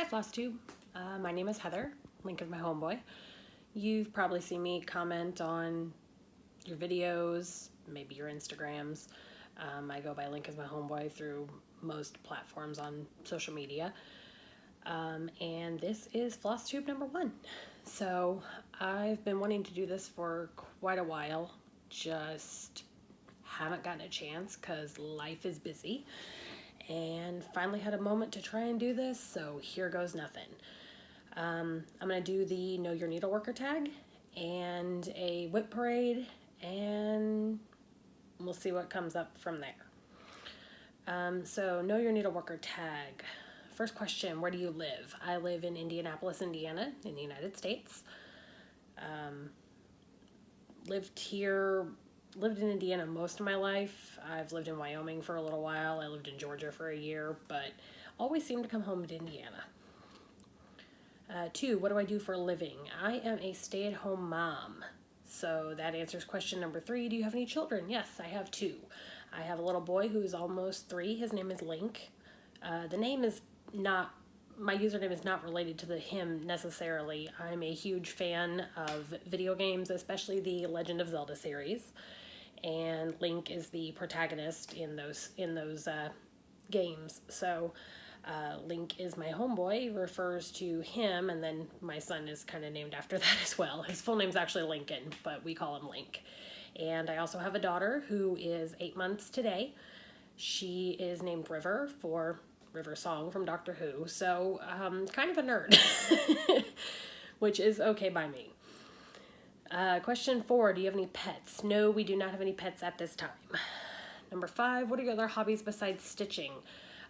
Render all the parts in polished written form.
Flosstube. My name is Heather. Link is my homeboy. You've probably seen me comment on your videos, maybe your Instagrams. I go by Link is my homeboy through most platforms on social media. And this is Flosstube number 1. So I've been wanting to do this for quite a while, just haven't gotten a chance because life is busy, and finally had a moment to try and do this, so here goes nothing. I'm going to do the Know Your Needleworker tag and a whip parade, and we'll see what comes up from there. So Know Your Needleworker tag. First question, where do you live? I live in Indianapolis, Indiana, in the United States. Lived in Indiana most of my life. I've lived in Wyoming for a little while. I lived in Georgia for a year, but always seem to come home to Indiana. 2, what do I do for a living? I am a stay-at-home mom. So that answers question number 3. Do you have any children? Yes, I have 2. I have a little boy who's almost 3. His name is Link. The name is not, my username is not related to him necessarily. I'm a huge fan of video games, especially the Legend of Zelda series. And Link is the protagonist in those games. So Link is my homeboy, refers to him, and then my son is kind of named after that as well. His full name's actually Lincoln, but we call him Link. And I also have a daughter who is 8 months today. She is named River for River Song from Doctor Who, so kind of a nerd, which is okay by me. Question 4, do you have any pets? No, we do not have any pets at this time. Number 5, what are your other hobbies besides stitching?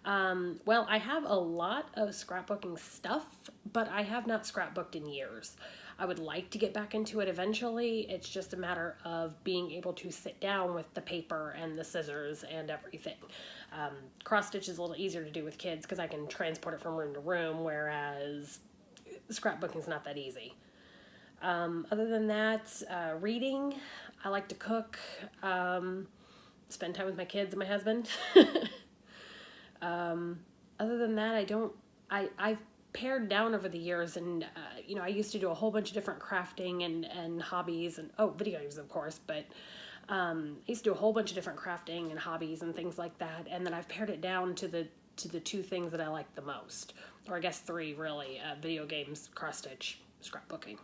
Well, I have a lot of scrapbooking stuff, but I have not scrapbooked in years. I would like to get back into it eventually. It's just a matter of being able to sit down with the paper and the scissors and everything. Cross stitch is a little easier to do with kids because I can transport it from room to room, whereas scrapbooking is not that easy. Other than that, reading, I like to cook, spend time with my kids and my husband. Other than that, I've pared down over the years, and, I used to do a whole bunch of different crafting and hobbies, and, video games, of course, but, I used to do a whole bunch of different crafting and hobbies and things like that, and then I've pared it down to the 2 things that I like the most, or I guess 3, really, video games, cross-stitch, scrapbooking.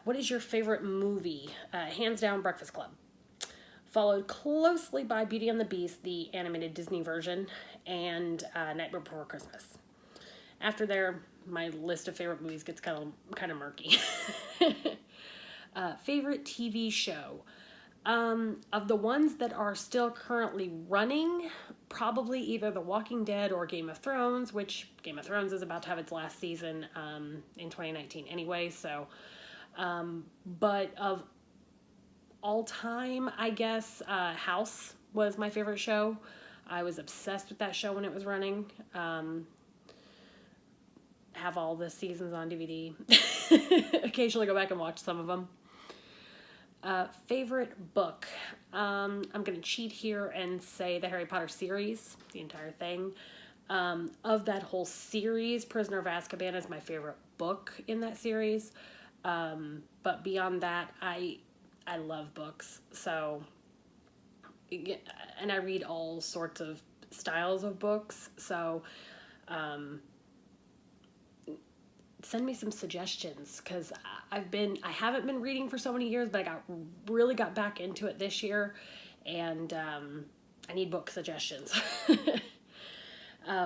What is your favorite movie? Hands down, Breakfast Club. Followed closely by Beauty and the Beast, the animated Disney version, and Nightmare Before Christmas. After there, my list of favorite movies gets kind of murky. Favorite TV show? Of the ones that are still currently running, probably either The Walking Dead or Game of Thrones, which Game of Thrones is about to have its last season in 2019 anyway, so... but of all time, I guess, House was my favorite show. I was obsessed with that show when it was running. Have all the seasons on DVD. Occasionally go back and watch some of them. Favorite book? I'm going to cheat here and say the Harry Potter series, the entire thing. Of that whole series, Prisoner of Azkaban is my favorite book in that series. But beyond that, I love books, so, and I read all sorts of styles of books, so, send me some suggestions, because I haven't been reading for so many years, but I really got back into it this year, and, I need book suggestions.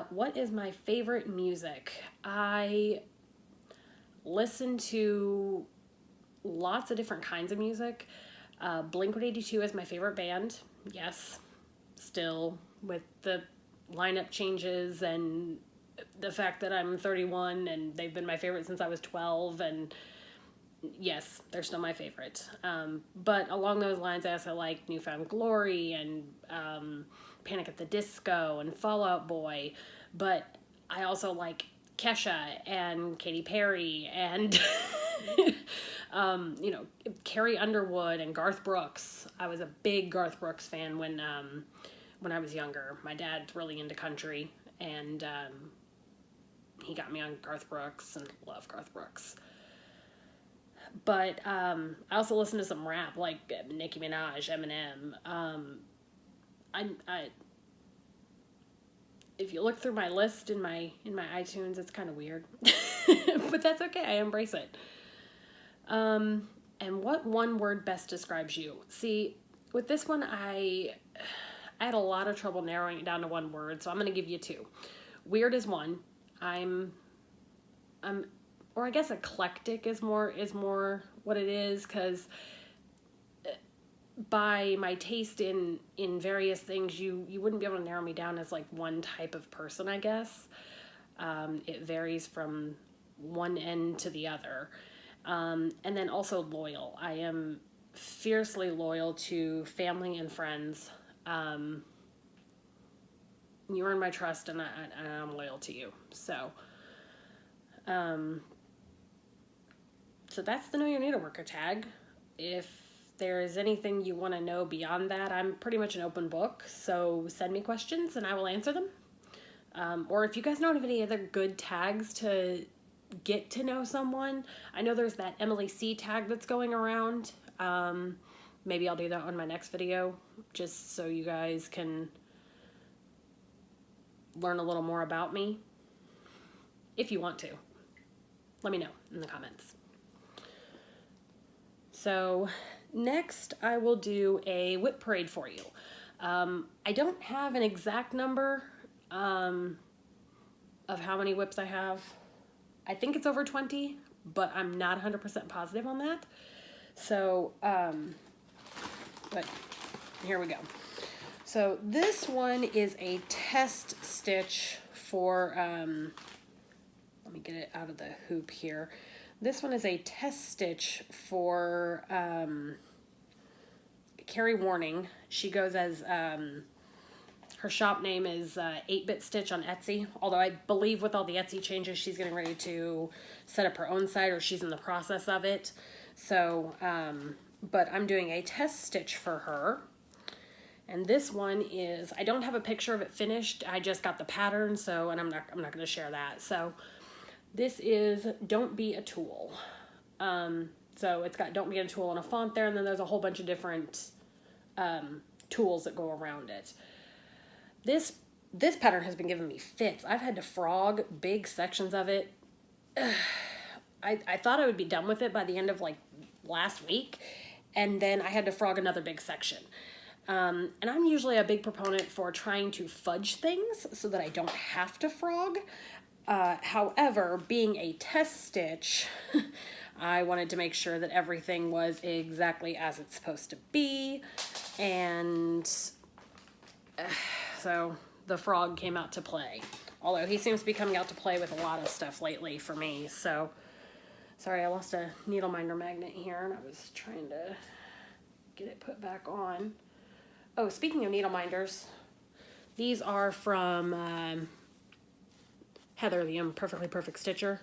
What is my favorite music? I listen to lots of different kinds of music. Blink-182 is my favorite band. Yes, still, with the lineup changes and the fact that I'm 31 and they've been my favorite since I was 12, and yes, they're still my favorite. But along those lines, I also like New Found Glory and Panic at the Disco and Fall Out Boy, but I also like Kesha and Katy Perry and Carrie Underwood and Garth Brooks. I was a big Garth Brooks fan when I was younger. My dad's really into country, and he got me on Garth Brooks, and love Garth Brooks. But I also listen to some rap, like Nicki Minaj, Eminem. If you look through my list in my iTunes, it's kind of weird, but that's okay. I embrace it. And what one word best describes you? See, with this one, I had a lot of trouble narrowing it down to one word, so I'm going to give you two. Weird is one. Or I guess eclectic is more what it is, because by my taste in various things, you wouldn't be able to narrow me down as like one type of person, I guess. It varies from one end to the other. And then also loyal. I am fiercely loyal to family and friends. You earn my trust, and I'm loyal to you. So that's the Know Your Needleworker tag. If there is anything you want to know beyond that, I'm pretty much an open book, so send me questions and I will answer them. Or if you guys know of any other good tags to get to know someone, I know there's that Emily C tag that's going around. Maybe I'll do that on my next video, just so you guys can learn a little more about me. If you want to, let me know in the comments. So next I will do a whip parade for you. I don't have an exact number of how many whips I have. I think it's over 20, but I'm not 100% positive on that. So, but here we go. So this one is a test stitch for, let me get it out of the hoop here. This one is a test stitch for Carrie Warning. She goes as, her shop name is 8-Bit Stitch on Etsy. Although I believe with all the Etsy changes, she's getting ready to set up her own site, or she's in the process of it. So, but I'm doing a test stitch for her. And this one is, I don't have a picture of it finished. I just got the pattern, so, and I'm not going to share that. So this is Don't Be a Tool. So it's got Don't Be a Tool in a font there, and then there's a whole bunch of different tools that go around it. This pattern has been giving me fits. I've had to frog big sections of it. I thought I would be done with it by the end of like last week, and then I had to frog another big section. And I'm usually a big proponent for trying to fudge things so that I don't have to frog. However, being a test stitch, I wanted to make sure that everything was exactly as it's supposed to be, and so the frog came out to play. Although he seems to be coming out to play with a lot of stuff lately for me. So, sorry, I lost a needle minder magnet here, and I was trying to get it put back on. Oh, speaking of needle minders, these are from Heather, the Perfectly Perfect Stitcher.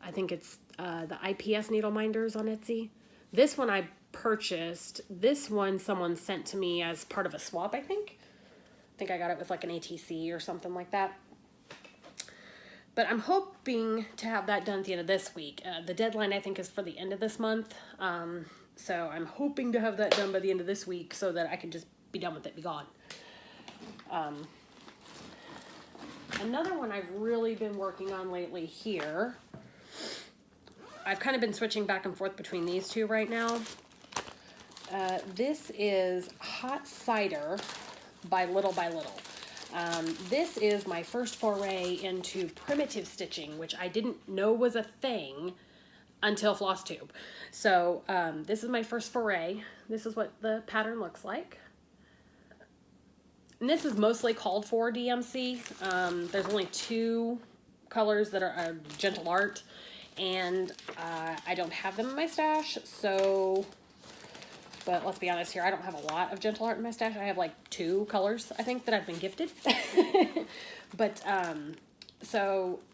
I think it's the IPS needle minders on Etsy. This one I purchased. This one someone sent to me as part of a swap, I think. I think I got it with like an ATC or something like that. But I'm hoping to have that done at the end of this week. The deadline, I think, is for the end of this month. So I'm hoping to have that done by the end of this week so that I can just be done with it, be gone. Another one I've really been working on lately here. I've kind of been switching back and forth between these two right now. This is Hot Cider by Little by Little. This is my first foray into primitive stitching, which I didn't know was a thing until Flosstube. So this is my first foray. This is what the pattern looks like. And this is mostly called for DMC. There's only 2 colors that are Gentle Art, and I don't have them in my stash, so, but let's be honest here, I don't have a lot of Gentle Art in my stash. I have like 2 colors, I think, that I've been gifted. But,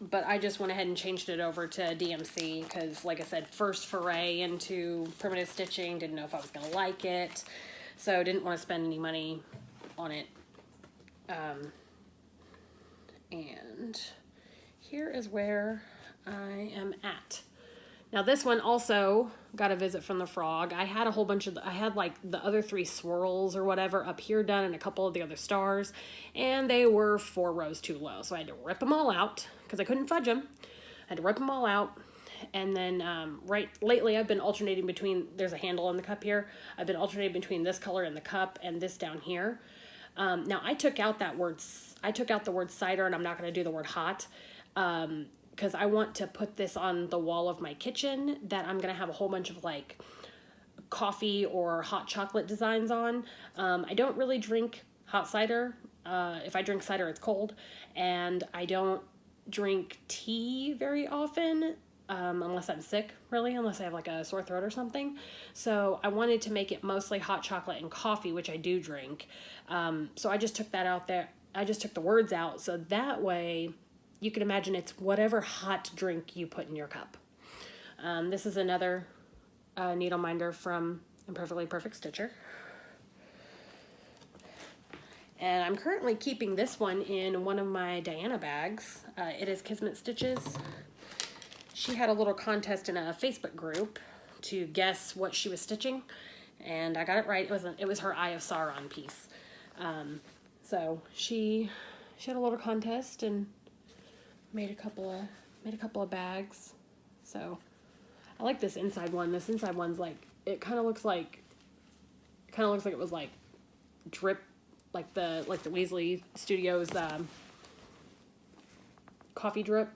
but I just went ahead and changed it over to DMC because, like I said, first foray into primitive stitching, didn't know if I was going to like it, so didn't want to spend any money on it. And here is where I am at. Now this one also got a visit from the frog. I had a whole bunch of, I had like the other 3 swirls or whatever up here done and a couple of the other stars, and they were 4 rows too low. So I had to rip them all out because I couldn't fudge them. I had to rip them all out. And then lately I've been alternating between, there's a handle on the cup here. I've been alternating between this color in the cup and this down here. Now I took out the word cider, and I'm not going to do the word hot. Because I want to put this on the wall of my kitchen that I'm going to have a whole bunch of like coffee or hot chocolate designs on. I don't really drink hot cider. If I drink cider, it's cold. And I don't drink tea very often, unless I'm sick, really, unless I have like a sore throat or something. So I wanted to make it mostly hot chocolate and coffee, which I do drink. So I just took that out there. I just took the words out. So that way you can imagine it's whatever hot drink you put in your cup. This is another needle minder from Imperfectly Perfect Stitcher. And I'm currently keeping this one in one of my Diana bags. It is Kismet Stitches. She had a little contest in a Facebook group to guess what she was stitching, and I got it right. It was her Eye of Sauron piece. So she had a little contest and made a couple of bags. So I like this inside one. This inside one's like, it kind of looks like it was like drip, like the Weasley Studios coffee drip,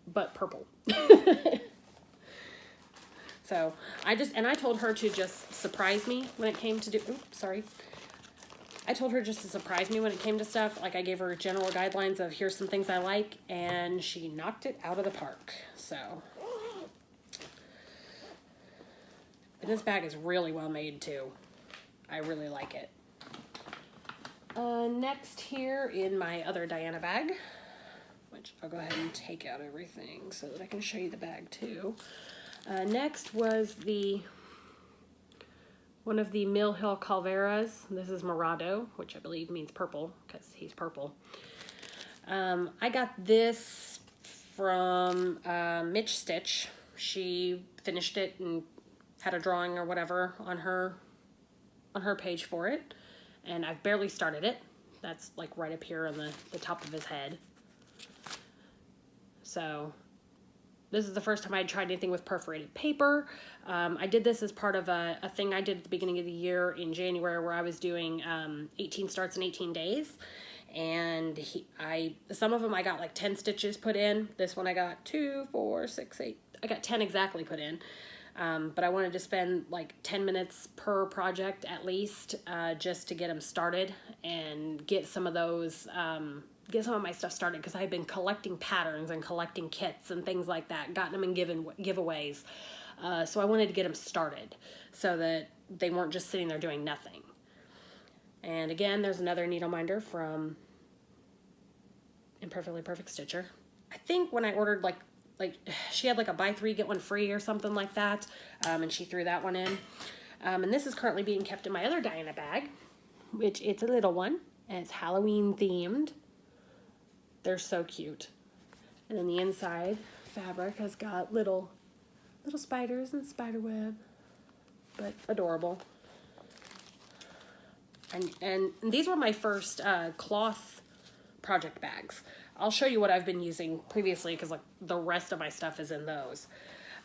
but purple. So I told her to just surprise me when it came to I told her just to surprise me when it came to stuff. Like I gave her general guidelines of here's some things I like, and she knocked it out of the park. So, and this bag is really well made too. I really like it. Next here in my other Diana bag, which I'll go ahead and take out everything so that I can show you the bag too. Next was one of the Mill Hill Calveras. This is Morado, which I believe means purple because he's purple. I got this from Mitch Stitch. She finished it and had a drawing or whatever on her page for it, and I've barely started it. That's like right up here on the top of his head. So this is the first time I tried anything with perforated paper. I did this as part of a thing I did at the beginning of the year in January where I was doing 18 starts in 18 days. And some of them I got like 10 stitches put in. This one I got 2, 4, 6, 8. I got 10 exactly put in. But I wanted to spend like 10 minutes per project at least, just to get them started and get some of those, get some of my stuff started, because I've been collecting patterns and collecting kits and things like that, gotten them in giveaways. So I wanted to get them started so that they weren't just sitting there doing nothing. And again, there's another needle minder from Imperfectly Perfect Stitcher. I think when I ordered like she had like a buy 3 get 1 free or something like that, and she threw that one in. And this is currently being kept in my other Diana bag, which it's a little one, and it's Halloween themed. They're so cute. And then the inside fabric has got little spiders and spider web, but adorable. And these were my first cloth project bags. I'll show you what I've been using previously, because like the rest of my stuff is in those.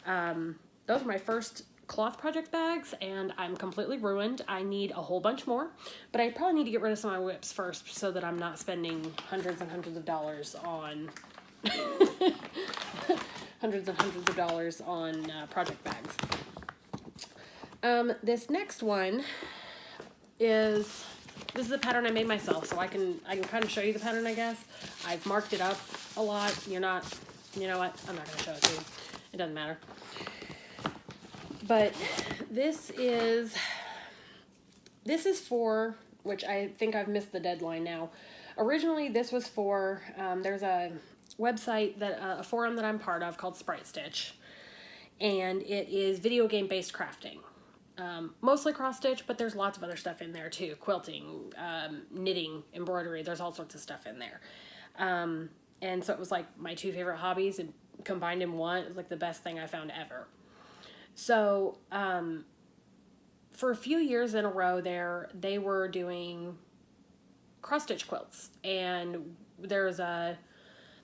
Those are my first cloth project bags, and I'm completely ruined. I need a whole bunch more, but I probably need to get rid of some of my whips first so that I'm not spending hundreds and hundreds of dollars on project bags. This next one is, this is a pattern I made myself, so I can kind of show you the pattern, I guess. I've marked it up a lot. You know what? I'm not going to show it to you. It doesn't matter. But this is for, which I think I've missed the deadline now. Originally, this was for, there's a website, a forum that I'm part of called Sprite Stitch, and it is video game based crafting. Mostly cross stitch, but there's lots of other stuff in there too. Quilting, knitting, embroidery, there's all sorts of stuff in there. And so it was like my two favorite hobbies and combined in one. It was like the best thing I found ever. So for a few years in a row there, they were doing cross-stitch quilts. And there's a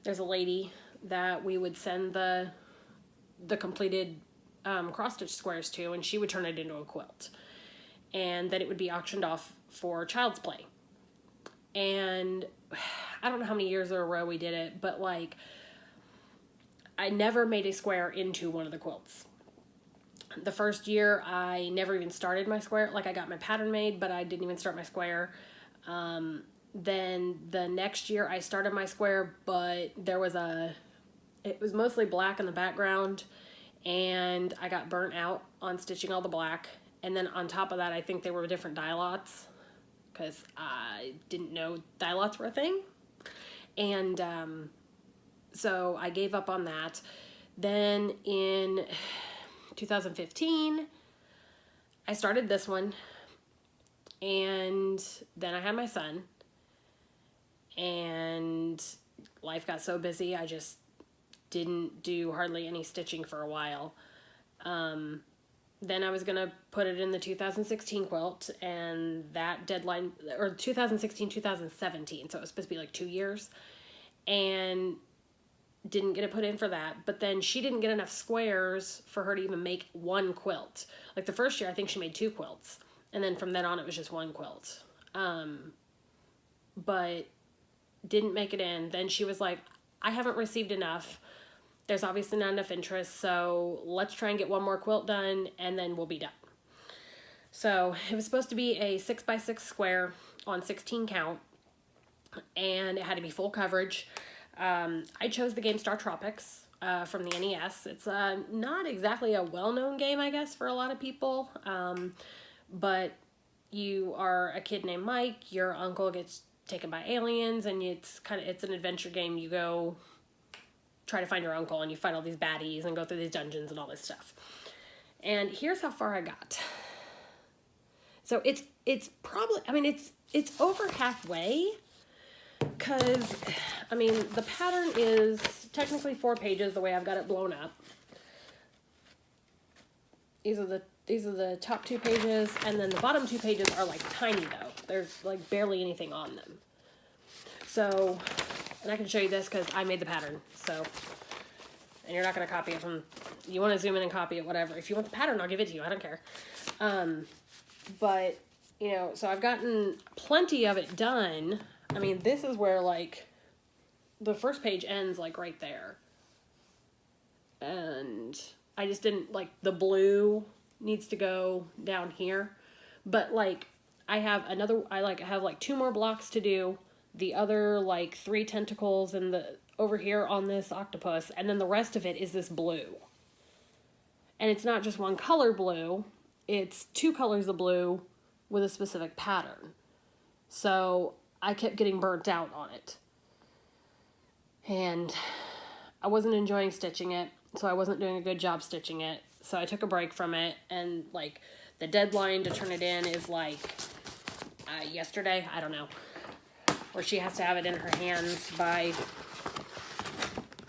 lady that we would send the completed cross-stitch squares to, and she would turn it into a quilt. And then it would be auctioned off for child's play. And I don't know how many years in a row we did it, but like I never made a square into one of the quilts. The first year I never even started my square. Like I got my pattern made, but I didn't even start my square. Then the next year I started my square, but it was mostly black in the background, and I got burnt out on stitching all the black. And then on top of that, I think they were different dye lots, because I didn't know dye lots were a thing. And so I gave up on that. Then in 2015, I started this one, and then I had my son, and life got so busy, I just didn't do hardly any stitching for a while. Then I was going to put it in the 2016 quilt, and that deadline, or 2016, 2017, so it was supposed to be like 2 years, and didn't get it put in for that. But then she didn't get enough squares for her to even make one quilt. Like the first year, I think she made 2 quilts, and then from then on, it was just 1 quilt. But didn't make it in. Then she was like, I haven't received enough. There's obviously not enough interest, so let's try and get 1 more quilt done, and then we'll be done. So it was supposed to be a 6x6 square on 16 count, and it had to be full coverage. I chose the game Star Tropics from the NES. It's not exactly a well-known game, I guess, for a lot of people, but you are a kid named Mike, your uncle gets taken by aliens, and it's an adventure game. You go try to find your uncle, and you fight all these baddies and go through these dungeons and all this stuff. And here's how far I got. So it's probably, I mean, it's over halfway, because, I mean, the pattern is technically 4 pages the way I've got it blown up. These are the top 2 pages, and then the bottom 2 pages are like tiny though. There's like barely anything on them. So, and I can show you this because I made the pattern. So, and you're not going to copy it from, you want to zoom in and copy it, whatever. If you want the pattern, I'll give it to you. I don't care. But, you know, so I've gotten plenty of it done. I mean, this is where like the first page ends like right there. And I just didn't, like, the blue needs to go down here. But like I have like 2 more blocks to do. The other like 3 tentacles and the over here on this octopus, and then the rest of it is this blue. And it's not just one color blue, it's 2 colors of blue with a specific pattern. So I kept getting burnt out on it. And I wasn't enjoying stitching it, so I wasn't doing a good job stitching it. So I took a break from it, and like the deadline to turn it in is like yesterday, I don't know. Or she has to have it in her hands by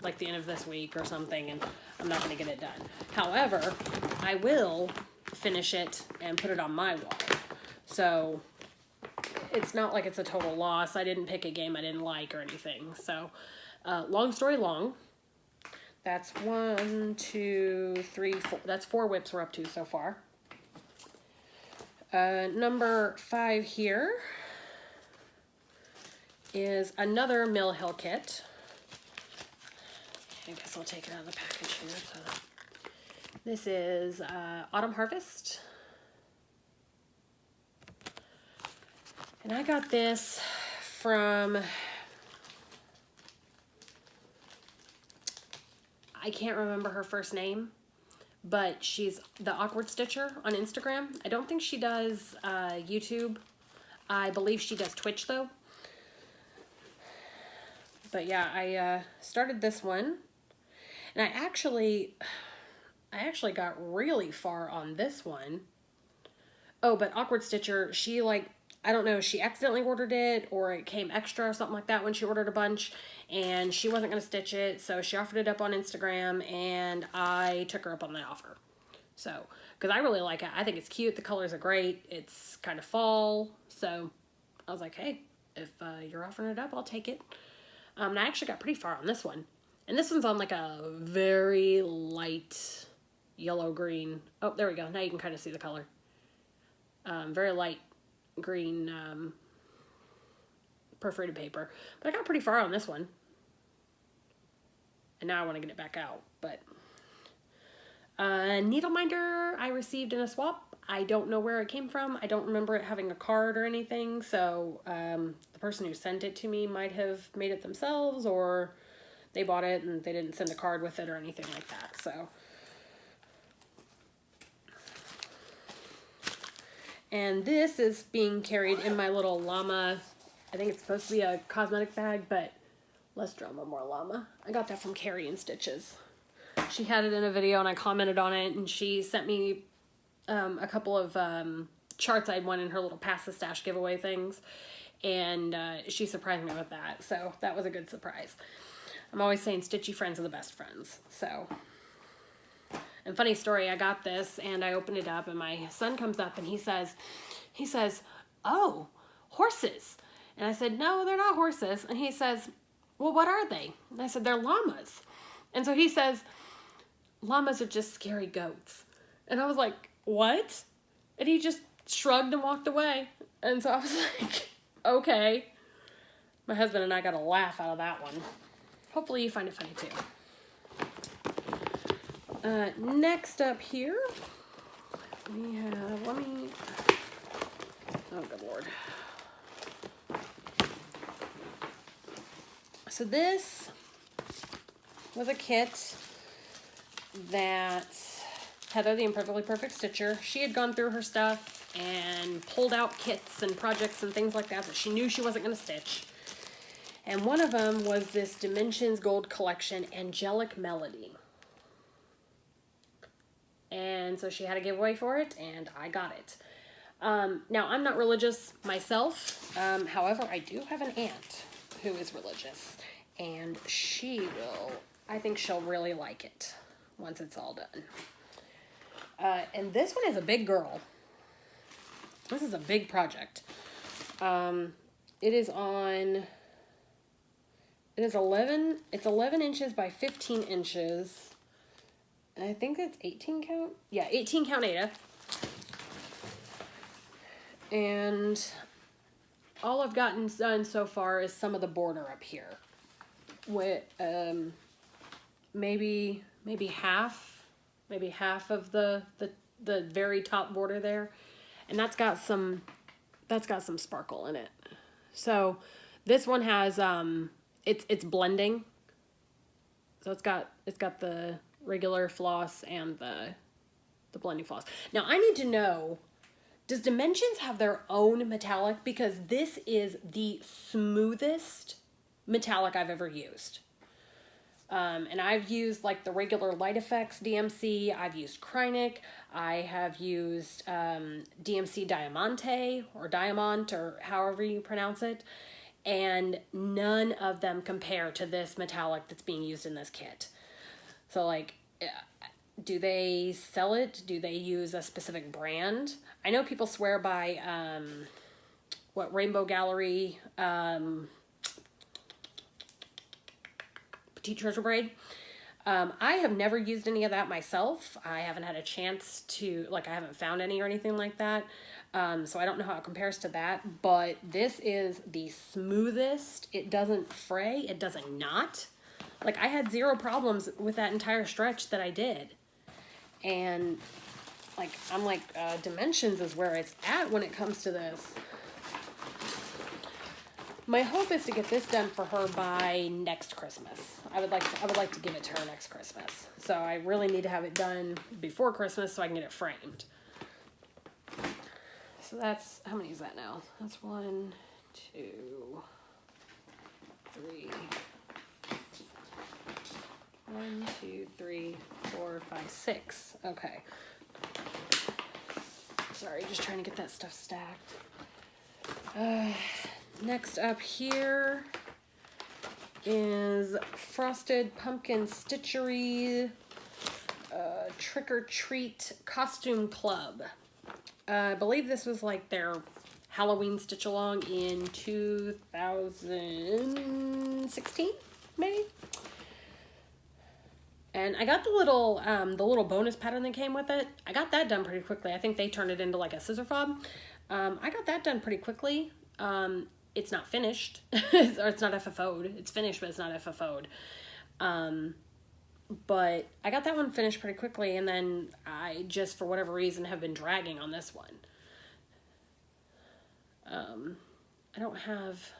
like the end of this week or something, and I'm not going to get it done. However, I will finish it and put it on my wall. So it's not like it's a total loss. I didn't pick a game I didn't like or anything. So long story long, that's 1, 2, 3, 4. That's 4 whips we're up to so far. Number 5 here is another Mill Hill kit. I guess I'll take it out of the package here. So this is Autumn Harvest. And I got this from, I can't remember her first name, but she's the Awkward Stitcher on Instagram. I don't think she does YouTube. I believe she does Twitch though. But yeah, I started this one, and I actually got really far on this one. Oh, but Awkward Stitcher, she like I don't know if she accidentally ordered it or it came extra or something like that when she ordered a bunch, and she wasn't going to stitch it, so she offered it up on Instagram, and I took her up on the offer. So, because I really like it. I think it's cute. The colors are great. It's kind of fall. So, I was like, hey, if you're offering it up, I'll take it. And I actually got pretty far on this one. And this one's on like a very light yellow-green. Oh, there we go. Now you can kind of see the color. Very light green perforated paper. But I got pretty far on this one. And now I want to get it back out. But needle minder I received in a swap. I don't know where it came from. I don't remember it having a card or anything. So the person who sent it to me might have made it themselves, or they bought it and they didn't send a card with it or anything like that. So. And this is being carried in my little llama. I think it's supposed to be a cosmetic bag, but less drama, more llama. I got that from Carrie and Stitches. She had it in a video and I commented on it, and she sent me a couple of charts I'd won in her little Pass the Stash giveaway things. And she surprised me with that. So that was a good surprise. I'm always saying stitchy friends are the best friends. So... And funny story, I got this and I opened it up and my son comes up and he says, oh, horses. And I said, no, they're not horses. And he says, well, what are they? And I said, they're llamas. And so he says, llamas are just scary goats. And I was like, what? And he just shrugged and walked away. And so I was like, okay. My husband and I got a laugh out of that one. Hopefully you find it funny too. Next up here, we have, oh good Lord. So this was a kit that Heather, the Imperfectly Perfect Stitcher, she had gone through her stuff and pulled out kits and projects and things like that that she knew she wasn't going to stitch. And one of them was this Dimensions Gold Collection Angelic Melody. And so she had a giveaway for it, and I got it. Now, I'm not religious myself. However, I do have an aunt who is religious. And she will, I think she'll really like it once it's all done. And this one is a big girl. This is a big project. It is 11 inches by 15 inches. I think it's 18 count. Yeah, 18 count Ada. And all I've gotten done so far is some of the border up here. With maybe half of the very top border there. And that's got some sparkle in it. So this one has it's blending. So it's got the regular floss and the blending floss. Now I need to know, does Dimensions have their own metallic? Because this is the smoothest metallic I've ever used. And I've used like the regular Light Effects DMC. I've used Kreinik. I have used DMC Diamante or Diamant or however you pronounce it. And none of them compare to this metallic that's being used in this kit. So, like, do they sell it? Do they use a specific brand? I know people swear by, Rainbow Gallery, Petite Treasure Braid. I have never used any of that myself. I haven't had a chance to, I haven't found any or anything like that. So I don't know how it compares to that. But this is the smoothest. It doesn't fray. It doesn't knot. I had zero problems with that entire stretch that I did. And, I'm Dimensions is where it's at when it comes to this. My hope is to get this done for her by next Christmas. I would like to give it to her next Christmas. So I really need to have it done before Christmas so I can get it framed. So that's, how many is that now? That's 1, 2, 3... 1, 2, 3, 4, 5, 6. Okay. Sorry, just trying to get that stuff stacked. Next up here is Frosted Pumpkin Stitchery Trick or Treat Costume Club. I believe this was like their Halloween stitch along in 2016, maybe. And I got the little bonus pattern that came with it. I got that done pretty quickly. I think they turned it into like a scissor fob. I got that done pretty quickly. It's not finished, or it's not FFO'd. It's finished, but it's not FFO'd. But I got that one finished pretty quickly, and then I just, for whatever reason, have been dragging on this one. I don't have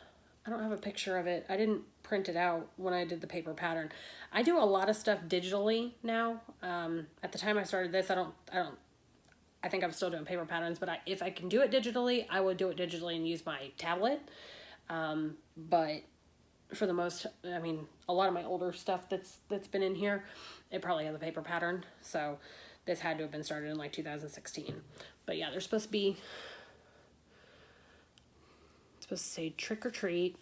a picture of it. I didn't print it out when I did the paper pattern. I do a lot of stuff digitally now. At the time I started this, I think I'm still doing paper patterns, but if I can do it digitally, I would do it digitally and use my tablet. But for the most, I mean, a lot of my older stuff that's been in here, it probably has a paper pattern. So this had to have been started in like 2016. But yeah, there's supposed to say trick or treat,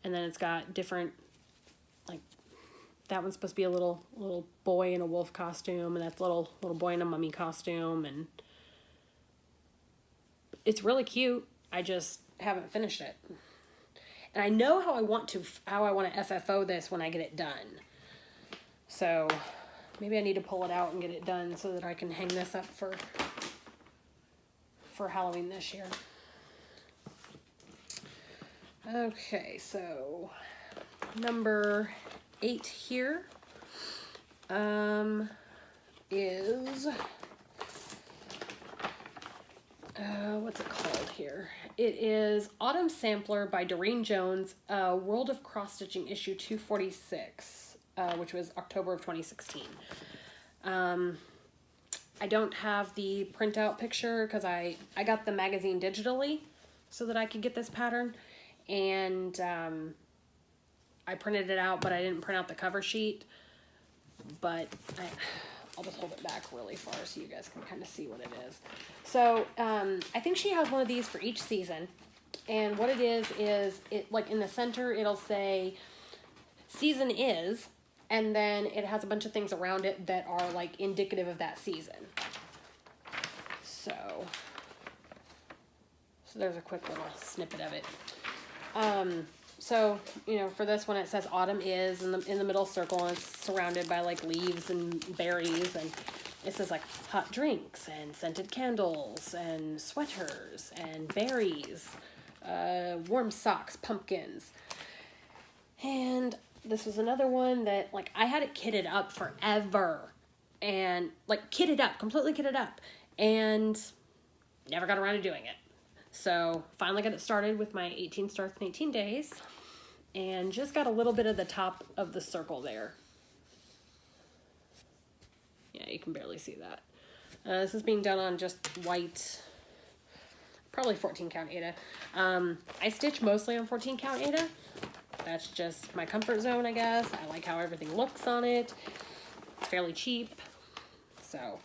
and then it's got different, like that one's supposed to be a little boy in a wolf costume, and that's little boy in a mummy costume, and it's really cute. I just haven't finished it. And I know how I want to FFO this when I get it done. So maybe I need to pull it out and get it done so that I can hang this up for Halloween this year. Okay, so number 8 here is what's it called here? It is Autumn Sampler by Doreen Jones, World of Cross Stitching issue 246, which was October of 2016. I don't have the printout picture because I got the magazine digitally so that I could get this pattern, and I printed it out, but I didn't print out the cover sheet. But I'll just hold it back really far so you guys can kind of see what it is. So I think she has one of these for each season. And what it is it, like in the center, it'll say season is, and then it has a bunch of things around it that are like indicative of that season. So there's a quick little snippet of it. So, you know, for this one, it says autumn is in the middle circle, and it's surrounded by like leaves and berries, and it says like hot drinks and scented candles and sweaters and berries, warm socks, pumpkins. And this was another one that like I had it kitted up forever, and like completely kitted up, and never got around to doing it. So finally got it started with my 18 starts in 18 days, and just got a little bit of the top of the circle there. Yeah, you can barely see that. This is being done on just white, probably 14 count Aida. I stitch mostly on 14 count Aida. That's just my comfort zone, I guess. I like how everything looks on it. It's fairly cheap. So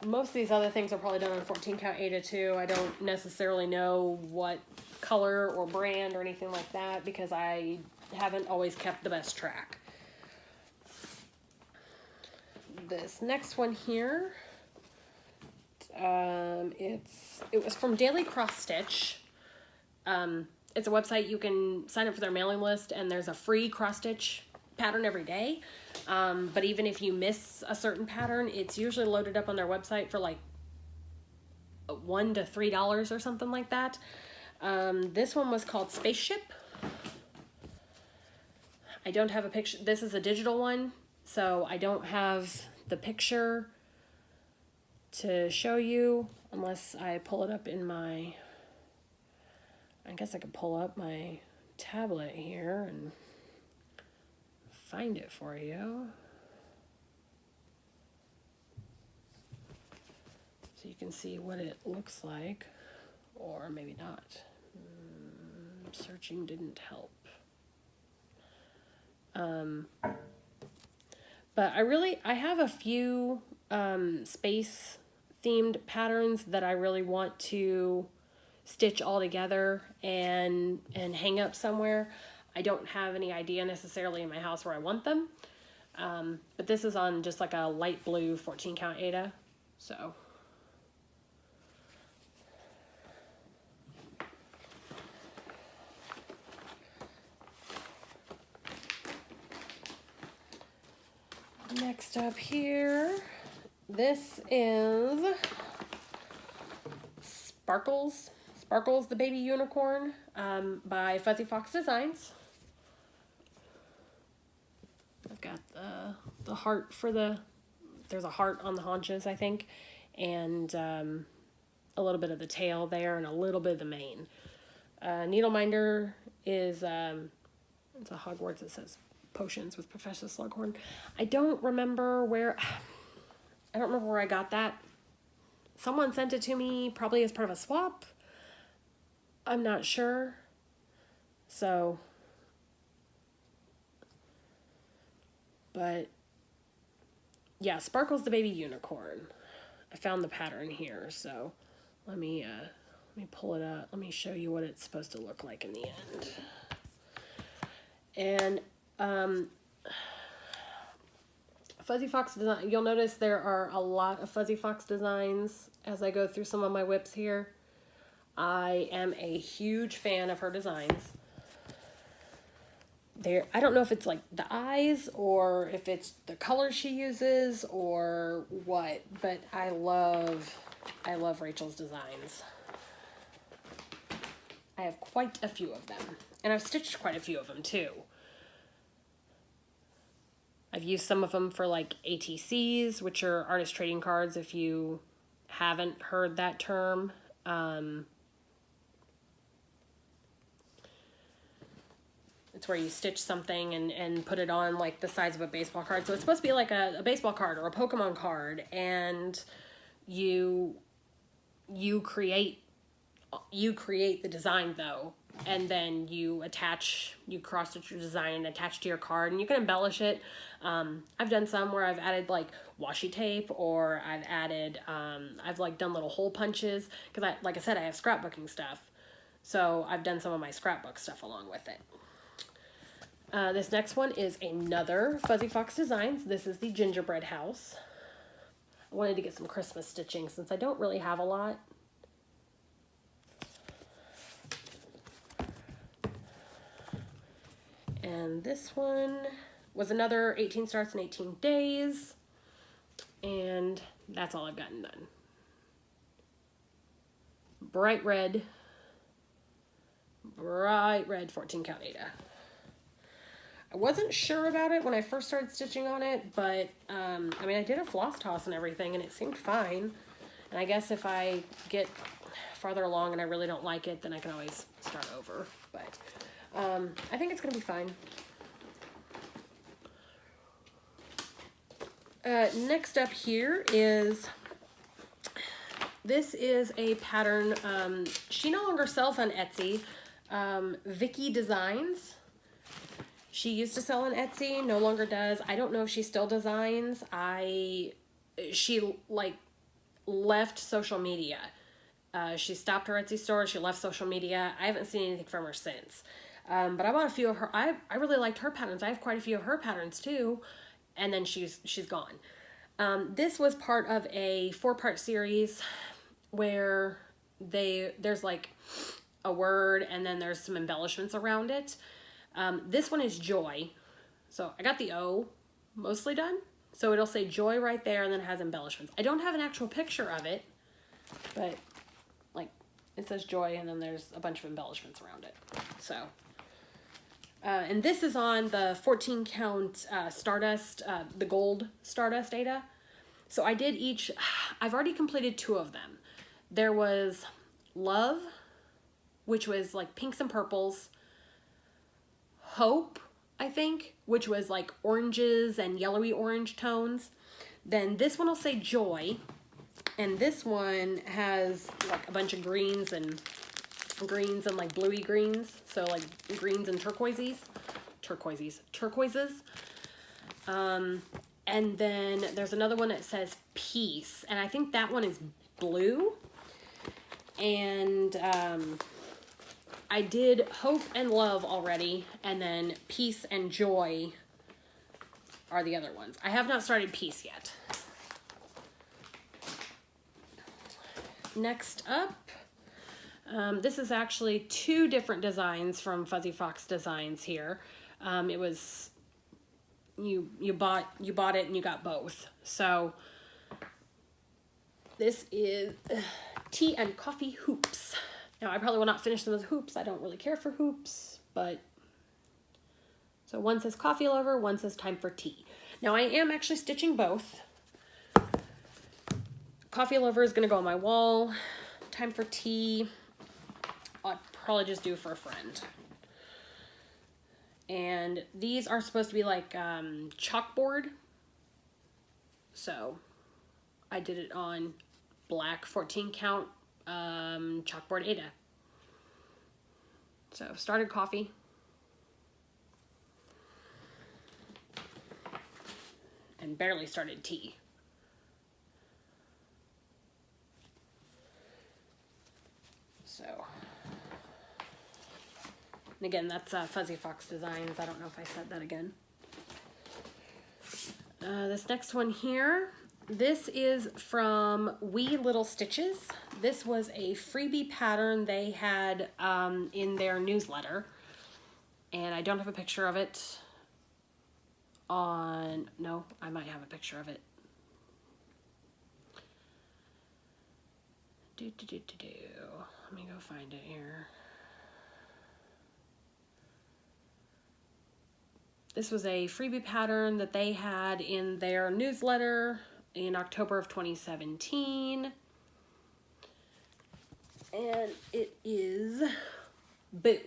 most of these other things are probably done on 14 count Aida too. I don't necessarily know what color or brand or anything like that because I haven't always kept the best track. This next one here, it was from Daily Cross Stitch. It's a website you can sign up for their mailing list, and there's a free cross stitch pattern every day. But even if you miss a certain pattern, it's usually loaded up on their website for like $1 to $3 or something like that. This one was called Spaceship. I don't have a picture. This is a digital one, so I don't have the picture to show you unless I pull it up in my, I guess I could pull up my tablet here and find it for you. So you can see what it looks like, or maybe not. Searching didn't help. But I have a few space themed patterns that I really want to stitch all together and hang up somewhere. I don't have any idea necessarily in my house where I want them. But this is on just like a light blue 14 count Aida. So. Next up here, this is Sparkles the Baby Unicorn by Fuzzy Fox Designs. I've got the heart for there's a heart on the haunches, I think, and a little bit of the tail there and a little bit of the mane. Needle minder is, it's a Hogwarts that says Potions with Professor Slughorn. I don't remember where I got that. Someone sent it to me, probably as part of a swap. I'm not sure. So, but yeah, Sparkles the Baby Unicorn. I found the pattern here, so let me pull it up. Let me show you what it's supposed to look like in the end. And Fuzzy Fox design, you'll notice there are a lot of Fuzzy Fox designs as I go through some of my whips here. I am a huge fan of her designs. I don't know if it's like the eyes or if it's the color she uses or what, but I love Rachel's designs. I have quite a few of them, and I've stitched quite a few of them too. I've used some of them for like ATCs, which are artist trading cards if you haven't heard that term. It's where you stitch something and put it on like the size of a baseball card. So it's supposed to be like a baseball card or a Pokemon card, and you create the design though, and then you cross stitch your design and attach to your card, and you can embellish it. I've done some where I've added like washi tape, or I've added I've like done little hole punches, because like I said, I have scrapbooking stuff, so I've done some of my scrapbook stuff along with it. This next one is another Fuzzy Fox Designs. This is the Gingerbread House. I wanted to get some Christmas stitching since I don't really have a lot. And this one was another 18 starts in 18 days. And that's all I've gotten done. Bright red 14 count Aida. I wasn't sure about it when I first started stitching on it, but I mean, I did a floss toss and everything and it seemed fine. And I guess if I get farther along and I really don't like it, then I can always start over. But I think it's going to be fine. Next up here is, this is a pattern, she no longer sells on Etsy, Vicky Designs. She used to sell on Etsy, no longer does. I don't know if she still designs. She like left social media. She stopped her Etsy store, she left social media. I haven't seen anything from her since. But I bought a few of her, I really liked her patterns. I have quite a few of her patterns too. And then she's gone. This was part of a 4-part series where there's like a word and then there's some embellishments around it. This one is Joy. So I got the O mostly done. So it'll say Joy right there and then it has embellishments. I don't have an actual picture of it, but like it says Joy and then there's a bunch of embellishments around it. So, and this is on the 14 count Stardust, the gold Stardust Aida. So I did each, I've already completed 2 of them. There was Love, which was like pinks and purples. Hope, I think, which was like oranges and yellowy orange tones. Then this one will say Joy, and this one has like a bunch of greens and like bluey greens, so like greens and turquoises. And then there's another one that says Peace, and I think that one is blue. And I did Hope and Love already, and then Peace and Joy are the other ones. I have not started Peace yet. Next up, this is actually two different designs from Fuzzy Fox Designs here. It was you bought it and you got both. So this is tea and coffee hoops. Now I probably will not finish them as hoops. I don't really care for hoops, but so one says coffee lover, one says time for tea. Now I am actually stitching both. Coffee lover is gonna go on my wall. Time for tea, I'll probably just do for a friend. And these are supposed to be like chalkboard. So I did it on black 14 count chalkboard Ada. So started coffee. And barely started tea. So, and again, that's Fuzzy Fox Designs. I don't know if I said that again. This next one here, this is from Wee Little Stitches. This was a freebie pattern they had in their newsletter. And I don't have a picture of it on, no, I might have a picture of it. Let me go find it here. This was a freebie pattern that they had in their newsletter in October of 2017. And it is Boo.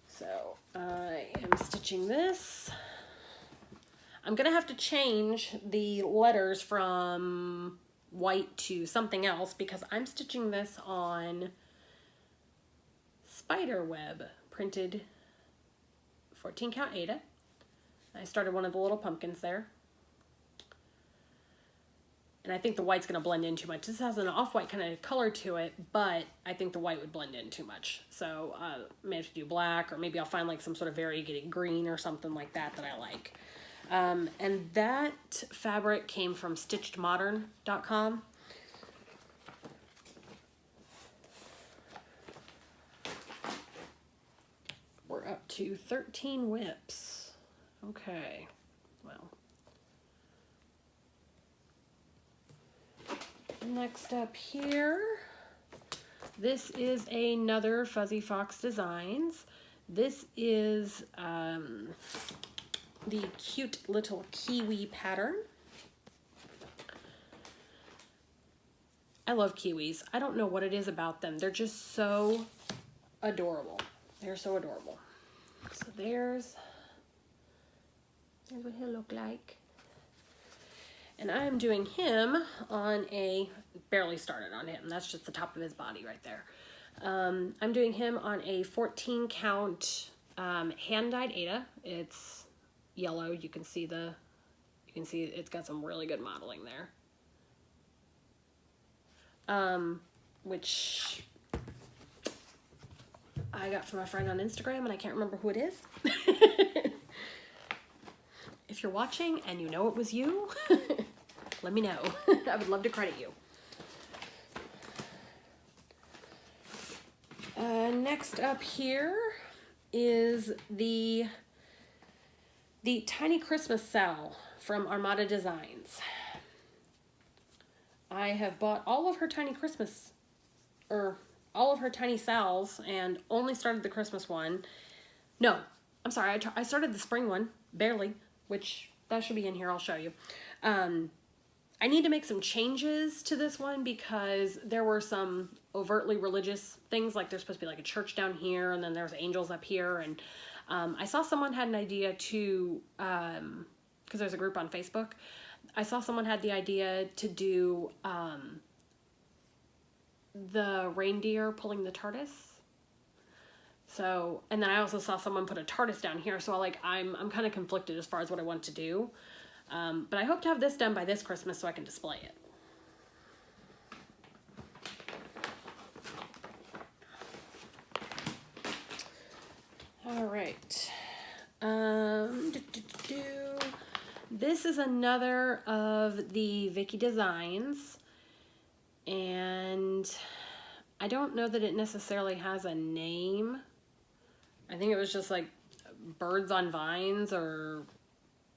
So I am stitching this. I'm gonna have to change the letters from white to something else because I'm stitching this on spider web printed 14 count Ada. I started one of the little pumpkins there. And I think the white's gonna blend in too much. This has an off-white kind of color to it, but I think the white would blend in too much. So I may have to do black, or maybe I'll find like some sort of variegated green or something like that that I like. And that fabric came from stitchedmodern.com. We're up to 13 whips. Okay, well. Next up here, this is another Fuzzy Fox Designs. This is the cute little kiwi pattern. I love kiwis. I don't know what it is about them. They're just so adorable. They're so adorable. So there's what he'll look like. And I'm doing him on a, barely started on him. That's just the top of his body right there. I'm doing him on a 14 count hand-dyed Ada. It's yellow. You can see it's got some really good modeling there. Which I got from a friend on Instagram and I can't remember who it is. If you're watching and you know it was you, let me know. I would love to credit you. Next up here is the Tiny Christmas Cell from Armada Designs. I have bought all of her tiny Christmas, or all of her tiny cells, and only started the Christmas one. No, I'm sorry, I started the spring one, barely, which that should be in here, I'll show you. I need to make some changes to this one because there were some overtly religious things, like there's supposed to be like a church down here, and then there's angels up here, and I saw someone had an idea to, because there's a group on Facebook, I saw someone had the idea to do the reindeer pulling the TARDIS. So, and then I also saw someone put a TARDIS down here, so I'm kind of conflicted as far as what I want to do. But I hope to have this done by this Christmas so I can display it. All right. This is another of the Vicky designs, and I don't know that it necessarily has a name. I think it was just like birds on vines or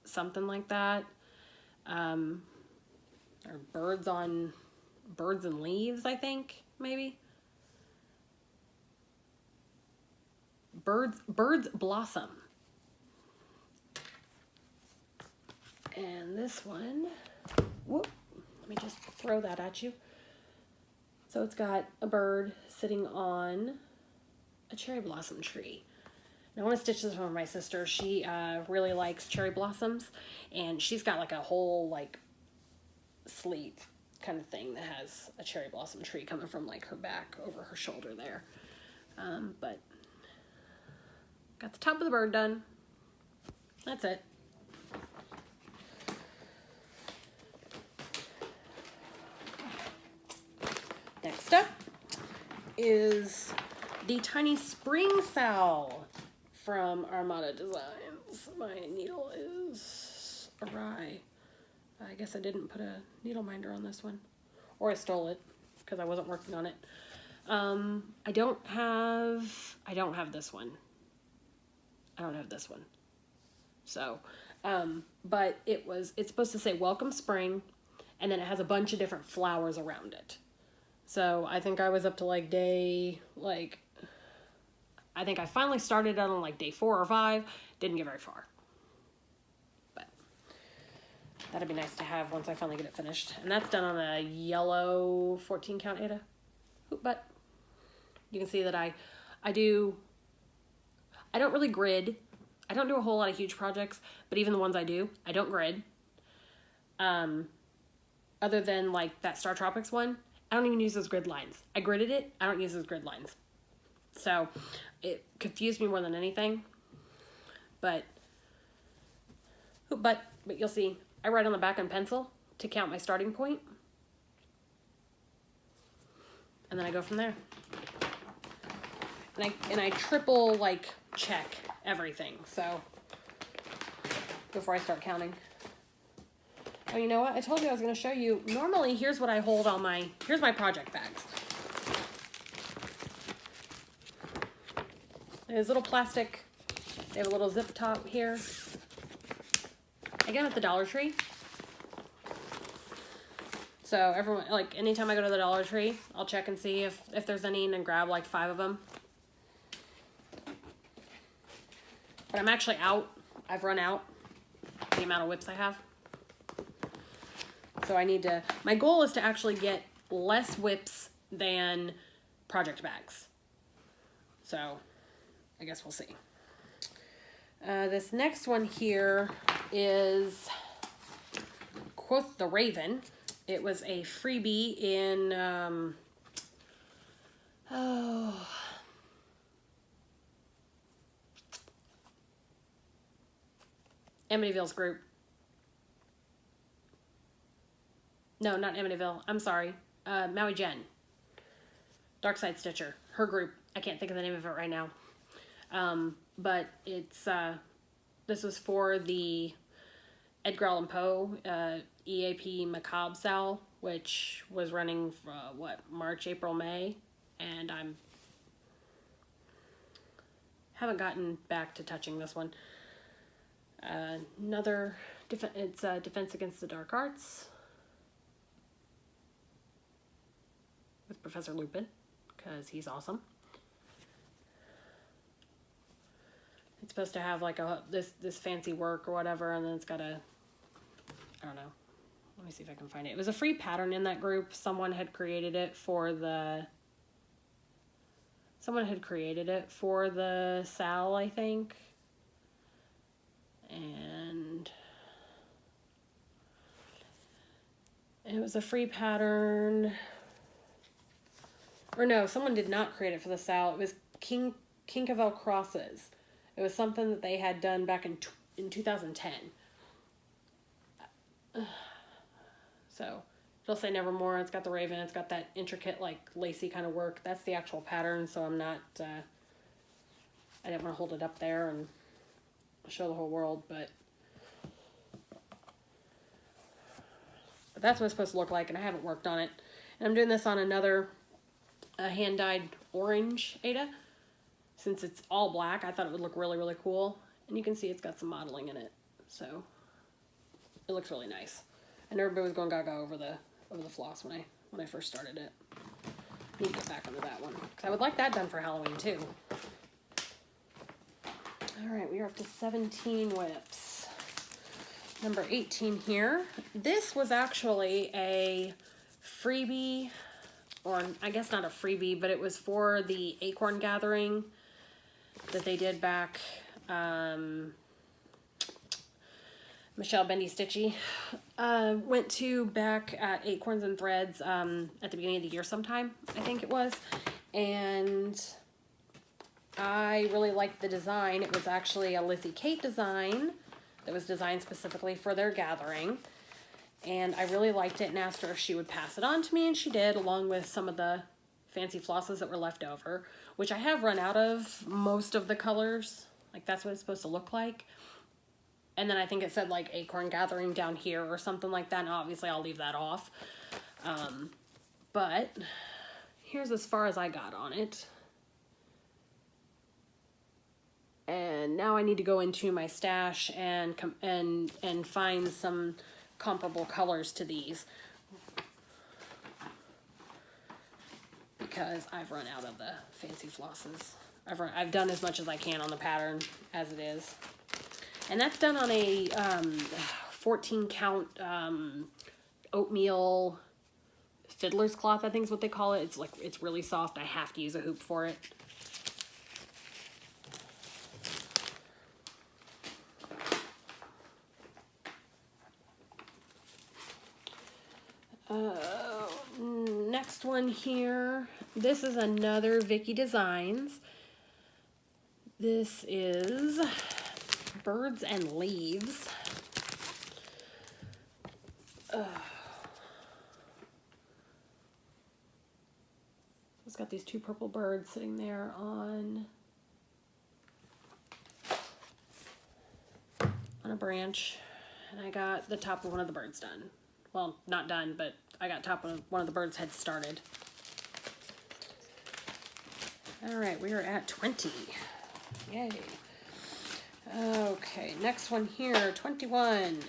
something like that. Or birds and leaves, I think, maybe. Birds blossom. And this one, whoop, let me just throw that at you. So it's got a bird sitting on a cherry blossom tree. Now I want to stitch this one for my sister. She really likes cherry blossoms, and she's got like a whole like sleeve kind of thing that has a cherry blossom tree coming from like her back over her shoulder there. But got the top of the bird done. That's it. Next up is the tiny spring sow from Armada Designs. My needle is awry. I guess I didn't put a needle minder on this one, or I stole it because I wasn't working on it. I don't have this one. I don't have this one. So, but it's supposed to say welcome spring, and then it has a bunch of different flowers around it. So I think I was up to like I think I finally started out on like day 4 or 5. Didn't get very far. But that'd be nice to have once I finally get it finished. And that's done on a yellow 14 count Aida. But you can see that I don't really grid. I don't do a whole lot of huge projects, but even the ones I do, I don't grid. Other than like that Star Tropics one, I don't even use those grid lines. I gridded it, I don't use those grid lines. So it confused me more than anything. But you'll see, I write on the back in pencil to count my starting point. And then I go from there. And I triple like check everything. So before I start counting. Oh, you know what? I told you I was going to show you. Normally, here's what I hold on here's my project bags. There's little plastic, they have a little zip top here. I get them at the Dollar Tree. So everyone, like anytime I go to the Dollar Tree, I'll check and see if there's any and then grab like 5 of them. But I'm actually out. I've run out the amount of whips I have. So my goal is to actually get less whips than project bags. So I guess we'll see. This next one here is Quoth the Raven. It was a freebie in, Amityville's group. No, not Amityville. I'm sorry. Maui Jen. Darkside Stitcher. Her group. I can't think of the name of it right now. But it's, this was for the Edgar Allan Poe, EAP Macabre Sal, which was running, March, April, May. And haven't gotten back to touching this one. It's Defense Against the Dark Arts. With Professor Lupin, because he's awesome. It's supposed to have like this fancy work or whatever, and then it's got I don't know. Let me see if I can find it. It was a free pattern in that group. Someone had created it for the Sal, I think. And it was a free pattern. Or no, someone did not create it for the Sal. It was Kinkavel Crosses. It was something that they had done back in 2010. So it'll say Nevermore. It's got the raven. It's got that intricate, like, lacy kind of work. That's the actual pattern, so I'm not I didn't want to hold it up there and show the whole world, but that's what it's supposed to look like, and I haven't worked on it. And I'm doing this on another hand-dyed orange Ada. Since it's all black, I thought it would look really, really cool. And you can see it's got some modeling in it, so it looks really nice. And everybody was going gaga over the floss when I first started it. I need to get back onto that one, because I would like that done for Halloween too. All right, we are up to 17 whips. Number 18 here. This was actually a freebie, or I guess not a freebie, but it was for the acorn gathering that they did back. Michelle Bendy Stitchy went to back at Acorns and Threads at the beginning of the year sometime, I think it was. And I really liked the design. It was actually a Lizzie Kate design that was designed specifically for their gathering. And I really liked it and asked her if she would pass it on to me, and she did, along with some of the fancy flosses that were left over, which I have run out of most of the colors. Like, that's what it's supposed to look like. And then I think it said like acorn gathering down here or something like that. And obviously I'll leave that off. But here's as far as I got on it. And now I need to go into my stash and find some comparable colors to these, because I've run out of the fancy flosses. I've done as much as I can on the pattern as it is. And that's done on a 14 count oatmeal fiddler's cloth, I think is what they call it. It's really soft. I have to use a hoop for it. Next one here. This is another Vicky Designs. This is Birds and Leaves. It's got these two purple birds sitting there on a branch, and I got the top of one of the birds done. Well, not done, but I got top of one of the birds had started. All right, we are at 20. Yay. Okay, next one here, 21.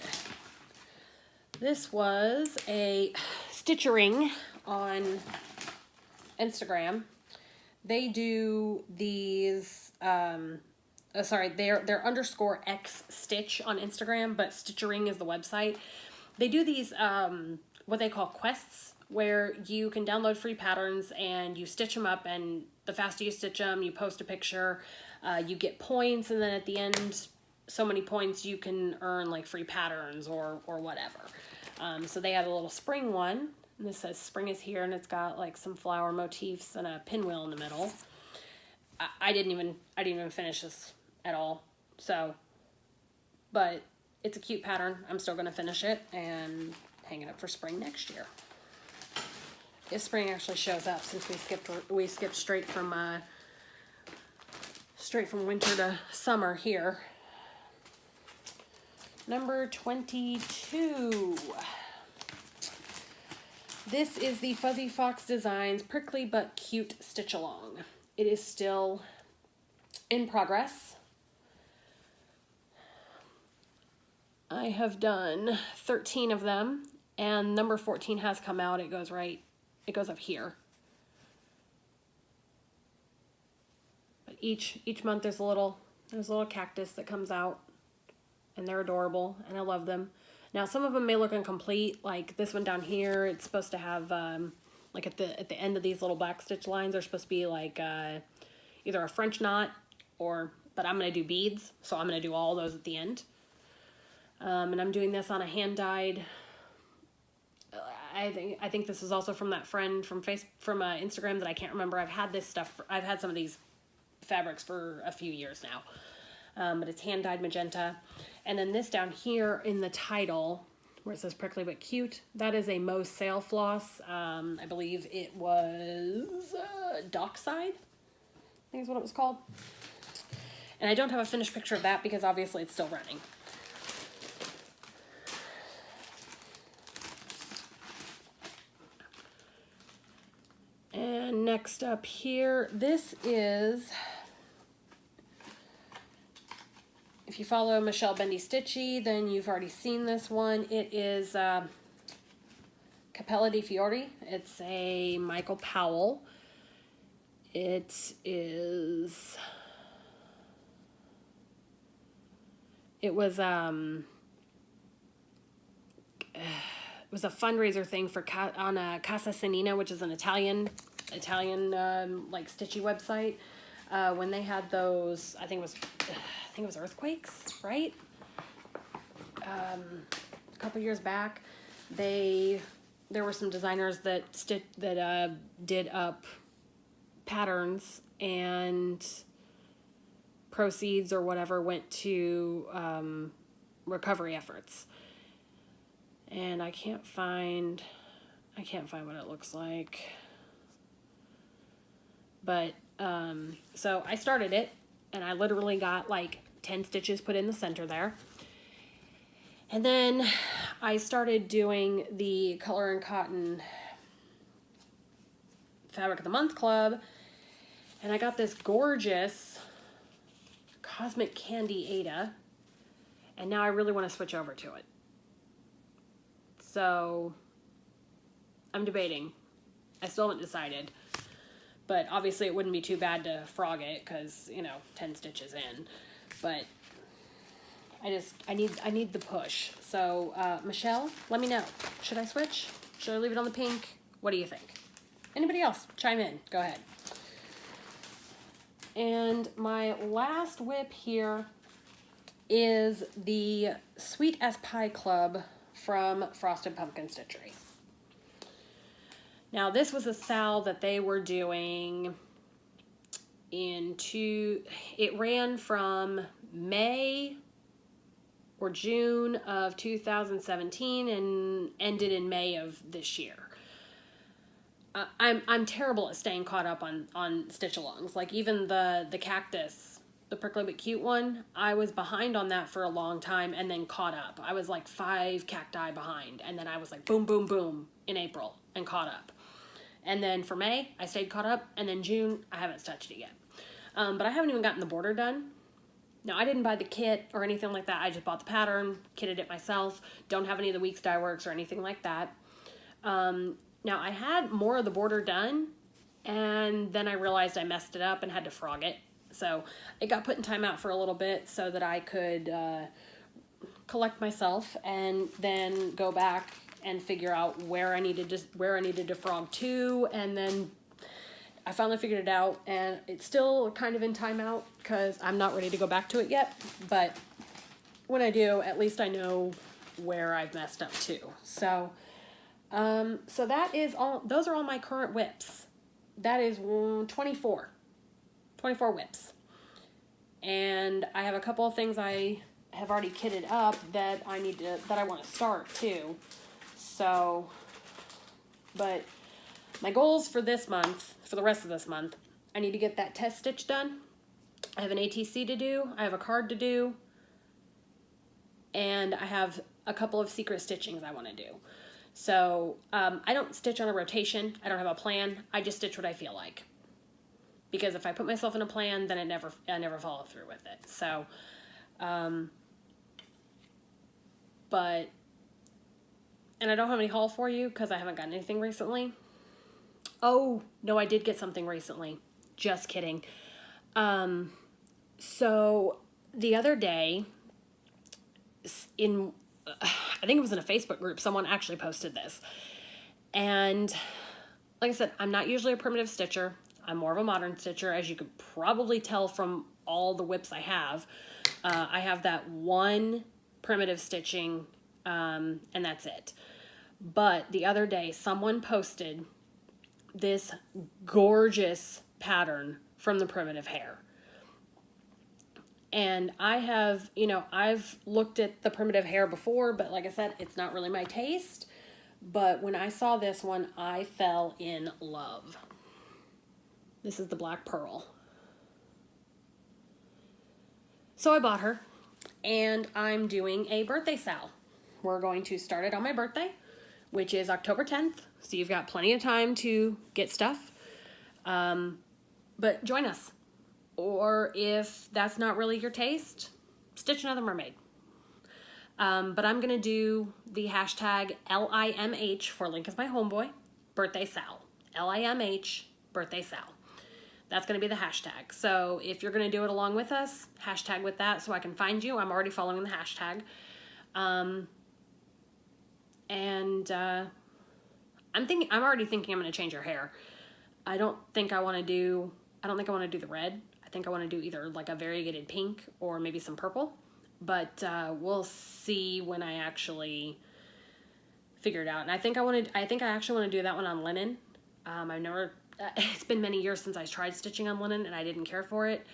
This was a Stitchering on Instagram. They do these, sorry, they're _X Stitch on Instagram, but Stitchering is the website. They do these, what they call quests, where you can download free patterns and you stitch them up, and the faster you stitch them, you post a picture, you get points, and then at the end, so many points you can earn like free patterns or whatever. So they had a little spring one, and this says spring is here, and it's got like some flower motifs and a pinwheel in the middle. I didn't even finish this at all. So, but it's a cute pattern. I'm still gonna finish it and hang it up for spring next year. If spring actually shows up, since we skipped straight from winter to summer here. Number 22. This is the Fuzzy Fox Designs Prickly But Cute Stitch Along. It is still in progress. I have done 13 of them, and number 14 has come out. It goes up here. But each month there's a little cactus that comes out, and they're adorable, and I love them. Now some of them may look incomplete, like this one down here. It's supposed to have like at the end of these little back stitch lines, they're supposed to be like either a French knot but I'm gonna do beads, so I'm gonna do all those at the end. And I'm doing this on a hand dyed. I think this is also from that friend from Instagram that I can't remember. I've had some of these fabrics for a few years now, but it's hand dyed magenta. And then this down here in the title where it says Prickly But Cute, that is a Mo's Sail Floss. I believe it was Dockside, I think is what it was called. And I don't have a finished picture of that because obviously it's still running. And next up here, this is, if you follow Michelle Bendy Stitchy, then you've already seen this one. It is Capella di Fiori. It's a Michael Powell. It was a fundraiser thing for on Casa Senina, which is an Italian like stitchy website. When they had those, I think it was earthquakes, right? A couple years back, there were some designers that did up patterns, and proceeds or whatever went to recovery efforts. And I can't find what it looks like. But so I started it, and I literally got like 10 stitches put in the center there. And then I started doing the Color and Cotton Fabric of the Month Club, and I got this gorgeous Cosmic Candy Ada, and now I really want to switch over to it. So I'm debating. I still haven't decided, but obviously it wouldn't be too bad to frog it because, you know, 10 stitches in, but I need the push. So Michelle, let me know. Should I switch? Should I leave it on the pink? What do you think? Anybody else? Chime in. Go ahead. And my last whip here is the Sweet as Pie Club from Frosted Pumpkin Stitchery. Now this was a sale that they were doing it ran from May or June of 2017 and ended in May of this year. I'm terrible at staying caught up on stitch-alongs. Like even the cactus, the Prickly But Cute one, I was behind on that for a long time and then caught up. I was like 5 cacti behind, and then I was like boom, boom, boom in April and caught up. And then for May, I stayed caught up, and then June, I haven't touched it yet. But I haven't even gotten the border done. Now, I didn't buy the kit or anything like that. I just bought the pattern, kitted it myself. Don't have any of the Weeks dye works or anything like that. Now, I had more of the border done, and then I realized I messed it up and had to frog it. So it got put in timeout for a little bit so that I could collect myself and then go back and figure out where I needed to frog to, and then I finally figured it out, and it's still kind of in timeout because I'm not ready to go back to it yet, but when I do, at least I know where I've messed up to. So so that is all. Those are all my current whips. That is 24 whips, and I have a couple of things I have already kitted up that I want to start too. So, but my goals for this month, for the rest of this month, I need to get that test stitch done. I have an ATC to do. I have a card to do. And I have a couple of secret stitchings I want to do. So, I don't stitch on a rotation. I don't have a plan. I just stitch what I feel like. Because if I put myself in a plan, then I never follow through with it. So, and I don't have any haul for you because I haven't gotten anything recently. Oh, no, I did get something recently. Just kidding. So the other day, I think it was in a Facebook group, someone actually posted this. And like I said, I'm not usually a primitive stitcher. I'm more of a modern stitcher, as you could probably tell from all the whips I have. I have that one primitive stitching, and that's it. But the other day, someone posted this gorgeous pattern from the primitive hare. And I have, I've looked at the primitive hare before, but like I said, it's not really my taste. But when I saw this one, I fell in love. This is the Black Pearl. So I bought her, and I'm doing a birthday sale. We're going to start it on my birthday, which is October 10th. So you've got plenty of time to get stuff. But join us. Or if that's not really your taste, stitch another mermaid. But I'm going to do the hashtag LIMH for Link is my homeboy, birthday Sal. LIMH, birthday Sal. That's going to be the hashtag. So if you're going to do it along with us, hashtag with that so I can find you. I'm already following the hashtag. I'm already thinking I'm going to change her hair. I don't think I want to do the red. I think I want to do either like a variegated pink or maybe some purple. But we'll see when I actually figure it out. And I think I actually want to do that one on linen. It's been many years since I tried stitching on linen and I didn't care for it.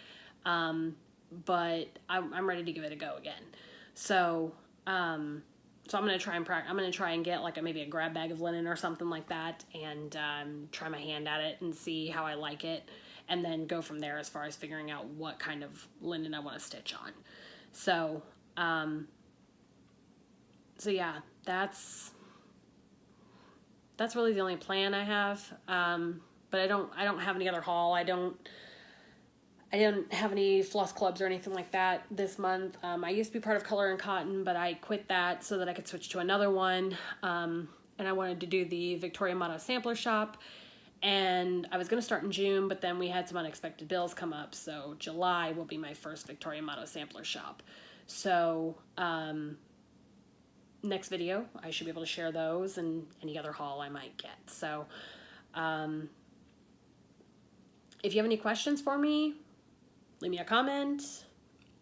But I'm ready to give it a go again. So I'm gonna try and get like maybe a grab bag of linen or something like that, and try my hand at it and see how I like it, and then go from there as far as figuring out what kind of linen I want to stitch on. So yeah, that's really the only plan I have. But I don't have any other haul. I don't have any floss clubs or anything like that this month. I used to be part of Color and Cotton, but I quit that so that I could switch to another one. And I wanted to do the Victoria Motto Sampler Shop. And I was going to start in June, but then we had some unexpected bills come up. So July will be my first Victoria Motto Sampler Shop. So next video, I should be able to share those and any other haul I might get. So if you have any questions for me, leave me a comment.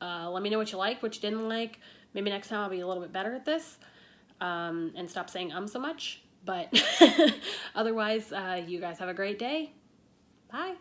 Let me know what you like, what you didn't like. Maybe next time I'll be a little bit better at this and stop saying so much. But otherwise, you guys have a great day. Bye.